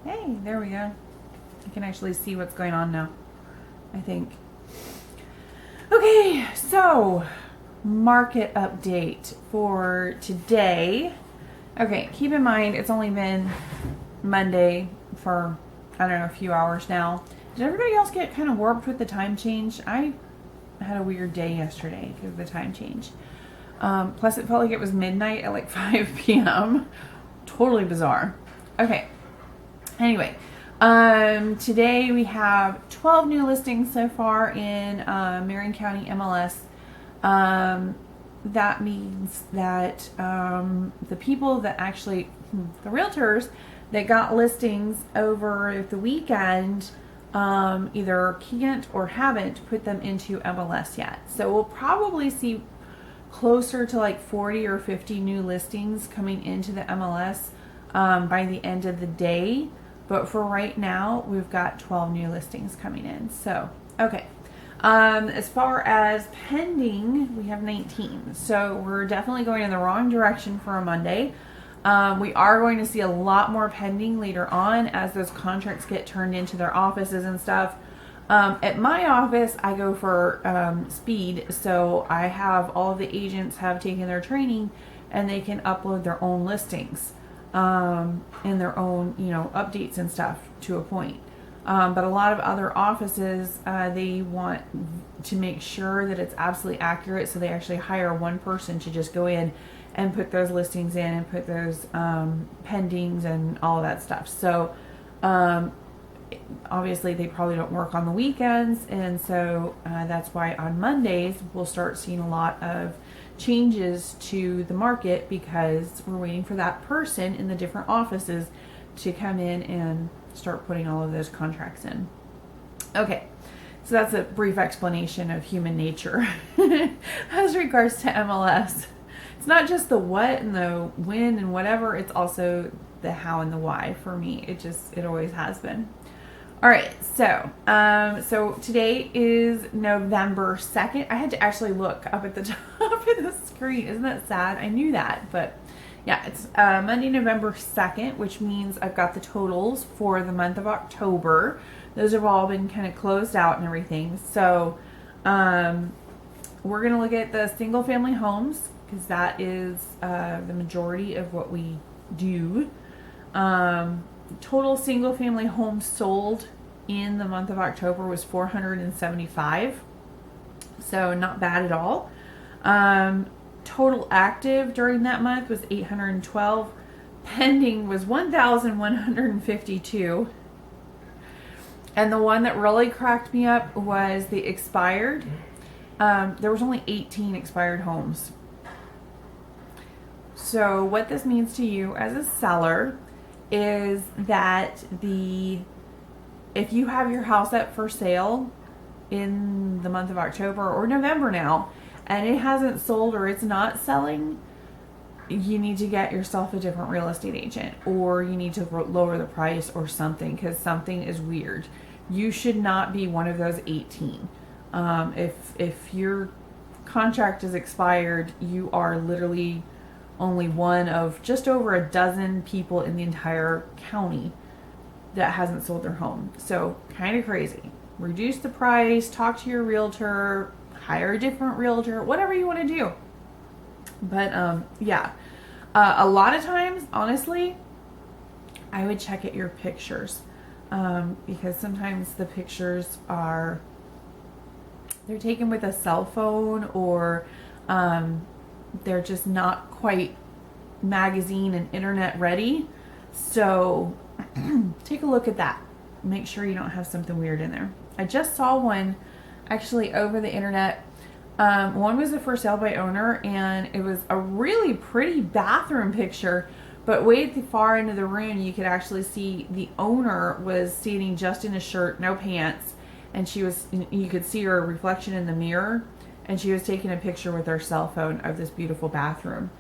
Hey, there we go. I can actually see what's going on now, I think. Okay, so market update for today. Okay, keep in mind it's only been Monday for, I don't know, a few hours now. Did everybody else get kind of warped with the time change? I had a weird day yesterday because of the time change. Plus it felt like it was midnight at like 5 p.m. Totally bizarre. Okay. Anyway, today we have 12 new listings so far in Marion County MLS. That means that the people that actually, the realtors that got listings over the weekend either can't or haven't put them into MLS yet. So we'll probably see closer to like 40 or 50 new listings coming into the MLS by the end of the day. But for right now, we've got 12 new listings coming in. So, okay. As far as pending, we have 19. So we're definitely going in the wrong direction for a Monday. We are going to see a lot more pending later on as those contracts get turned into their offices and stuff. At my office, I go for speed. So I have all of the agents have taken their training and they can upload their own listings. And their own, updates and stuff to a point. But a lot of other offices, they want to make sure that it's absolutely accurate. So they actually hire one person to just go in and put those listings in and put those pendings and all of that stuff. So obviously they probably don't work on the weekends. And so that's why on Mondays we'll start seeing a lot of changes to the market because we're waiting for that person in the different offices to come in and start putting all of those contracts in. Okay, so that's a brief explanation of human nature. As regards to MLS, it's not just the what and the when and whatever, it's also the how and the why for me. It always has been. All right, so today is November 2nd. I had to actually look up at the top of the screen. Isn't that sad? I knew that, but yeah, it's Monday, November 2nd, which means I've got the totals for the month of October. Those have all been kind of closed out and everything. So we're going to look at the single family homes because that is the majority of what we do. Total single family homes sold in the month of October was 475. So not bad at all. Total active during that month was 812. Pending was 1,152. And the one that really cracked me up was the expired. There was only 18 expired homes. So what this means to you as a seller is that if you have your house up for sale in the month of October or November now and it hasn't sold or it's not selling, you need to get yourself a different real estate agent or you need to lower the price or something because something is weird. You should not be one of those 18. If your contract is expired, you are literally only one of just over a dozen people in the entire county that hasn't sold their home. So kind of crazy. Reduce the price, talk to your realtor, hire a different realtor, whatever you want to do. But yeah, a lot of times, honestly, I would check at your pictures because sometimes the pictures they're taken with a cell phone or they're just not quite magazine and internet ready. So take a look at that. Make sure you don't have something weird in there. I just saw one actually over the internet. One was a for sale by owner and it was a really pretty bathroom picture, but way at the far end of the room you could actually see the owner was standing just in a shirt, no pants, and you could see her reflection in the mirror. And she was taking a picture with her cell phone of this beautiful bathroom.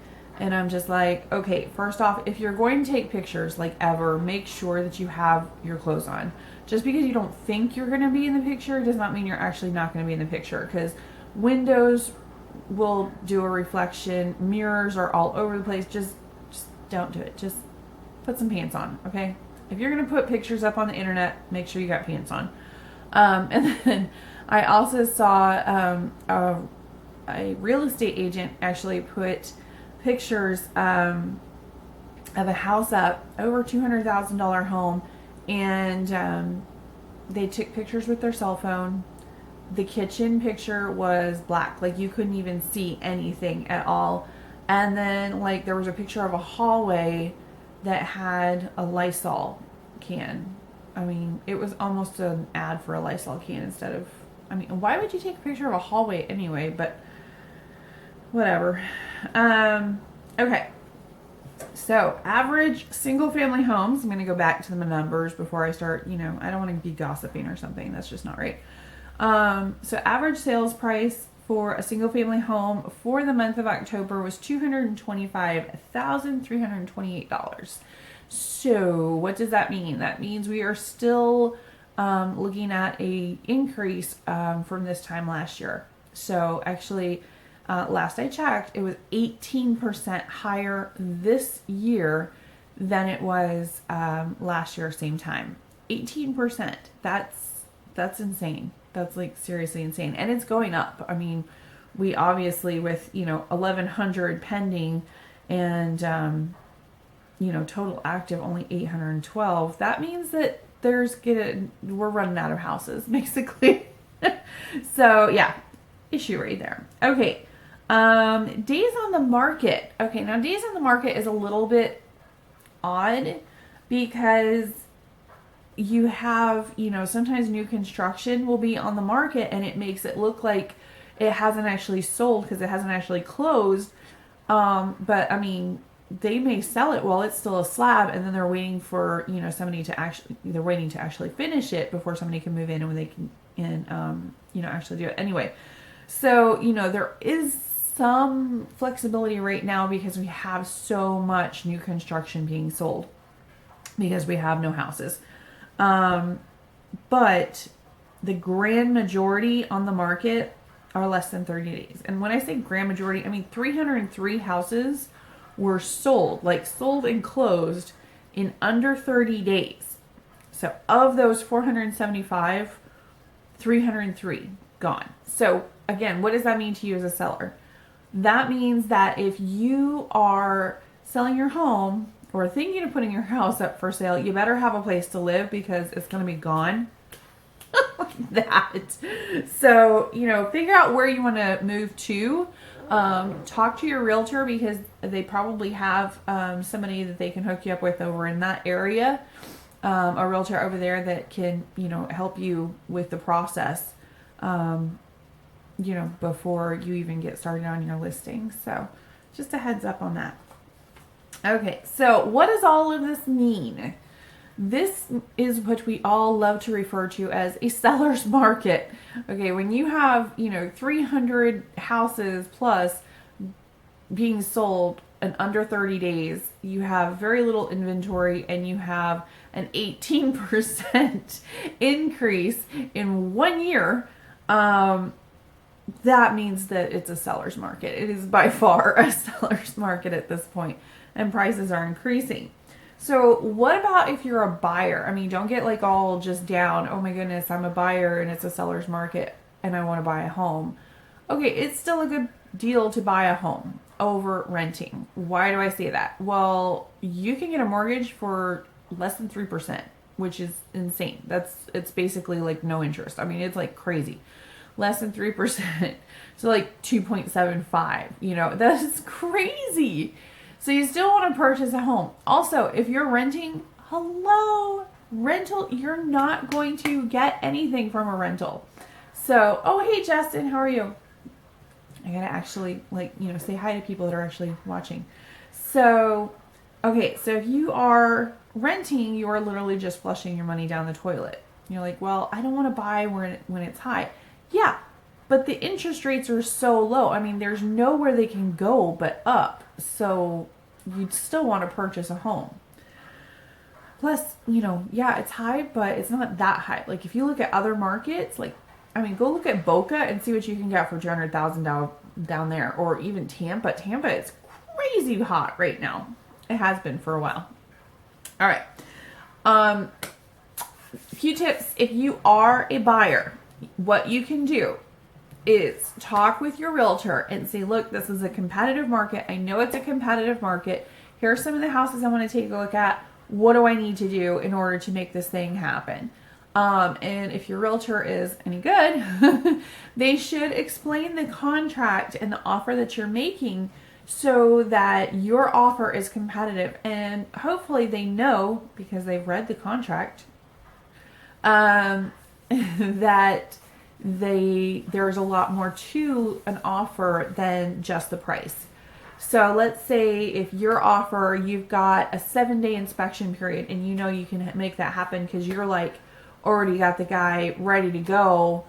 And I'm just like, okay, first off, if you're going to take pictures, like ever, make sure that you have your clothes on. Just because you don't think you're going to be in the picture does not mean you're actually not going to be in the picture. Because windows will do a reflection. Mirrors are all over the place. Just don't do it. Just put some pants on, okay? If you're going to put pictures up on the internet, make sure you got pants on. And then I also saw a real estate agent actually put pictures of a house up, over $200,000 home, and they took pictures with their cell phone. The kitchen picture was black, like you couldn't even see anything at all. And then like there was a picture of a hallway that had a Lysol can. I mean, it was almost an ad for a Lysol can instead of, I mean, why would you take a picture of a hallway anyway? But whatever. Okay. So average single family homes, I'm going to go back to the numbers before I start, I don't want to be gossiping or something. That's just not right. So average sales price for a single family home for the month of October was $225,328. So what does that mean? That means we are still looking at a increase from this time last year. So actually, last I checked, it was 18% higher this year than it was last year, same time. 18%. That's insane. That's like seriously insane. And it's going up. I mean, we obviously with, 1,100 pending and, total active only 812. That means that we're running out of houses basically. So yeah, issue right there. Okay. Days on the market. Okay. Now days on the market is a little bit odd because you have, sometimes new construction will be on the market and it makes it look like it hasn't actually sold because it hasn't actually closed. But I mean, they may sell it while it's still a slab and then they're waiting for, somebody to actually finish it before somebody can move in and when they can, actually do it anyway. So, there is some flexibility right now because we have so much new construction being sold because we have no houses. But the grand majority on the market are less than 30 days. And when I say grand majority, I mean 303 houses were sold and closed in under 30 days. So of those 475, 303 gone. So again, what does that mean to you as a seller? That means that if you are selling your home or thinking of putting your house up for sale, you better have a place to live because it's going to be gone. Like that. So, figure out where you want to move to. Talk to your realtor because they probably have somebody that they can hook you up with over in that area. A realtor over there that can, help you with the process, before you even get started on your listing. So just a heads up on that. Okay, so what does all of this mean? This is what we all love to refer to as a seller's market. Okay, when you have, 300 houses plus being sold in under 30 days, you have very little inventory and you have an 18% increase in 1 year. That means that it's a seller's market. It is by far a seller's market at this point, and prices are increasing. So what about if you're a buyer? I mean, don't get like all just down. Oh my goodness, I'm a buyer and it's a seller's market and I want to buy a home. Okay, it's still a good deal to buy a home over renting. Why do I say that? Well, you can get a mortgage for less than 3%, which is insane. It's basically like no interest. I mean, it's like crazy. Less than 3%. So like 2.75, that is crazy. So you still want to purchase a home. Also, if you're renting, rental, you're not going to get anything from a rental. So, oh, hey, Justin, how are you? I gotta actually say hi to people that are actually watching. So, okay, so if you are renting, you are literally just flushing your money down the toilet. You're like, well, I don't want to buy when it's high. Yeah, but the interest rates are so low. I mean, there's nowhere they can go but up. So you'd still want to purchase a home. Plus, yeah, it's high, but it's not that high. Like if you look at other markets, go look at Boca and see what you can get for $200,000 down there, or even Tampa. Tampa is crazy hot right now. It has been for a while. All right. Few tips. If you are a buyer, what you can do is talk with your realtor and say, look, this is a competitive market. I know it's a competitive market. Here are some of the houses I want to take a look at. What do I need to do in order to make this thing happen? And if your realtor is any good, they should explain the contract and the offer that you're making so that your offer is competitive. And hopefully they know, because they've read the contract, that there's a lot more to an offer than just the price. So let's say if your offer, you've got a 7-day inspection period and you know you can make that happen because you're like already got the guy ready to go,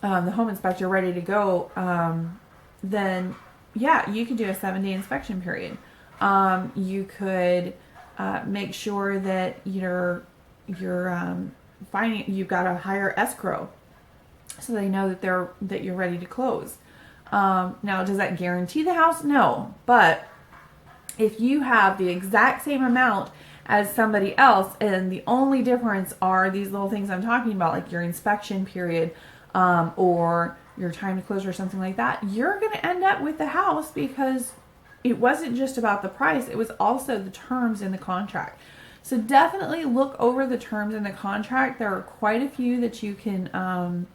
the home inspector ready to go, then yeah, you can do a 7-day inspection period. You could make sure that you're you've got a higher escrow so they know that you're ready to close. Now, does that guarantee the house? No. But if you have the exact same amount as somebody else and the only difference are these little things I'm talking about, like your inspection period or your time to close or something like that, you're going to end up with the house because it wasn't just about the price. It was also the terms in the contract. So definitely look over the terms in the contract. There are quite a few that you can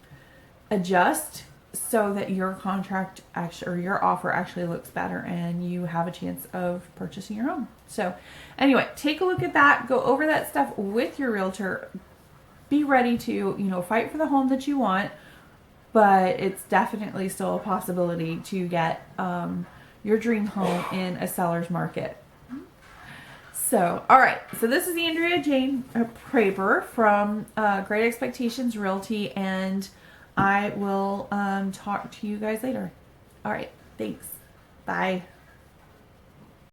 adjust so that your contract actually, or your offer actually looks better and you have a chance of purchasing your home. So anyway, take a look at that, go over that stuff with your realtor, be ready to, fight for the home that you want, but it's definitely still a possibility to get your dream home in a seller's market. So, all right. So this is Andrea Proeber from Great Expectations Realty, and I will talk to you guys later. All right. Thanks. Bye.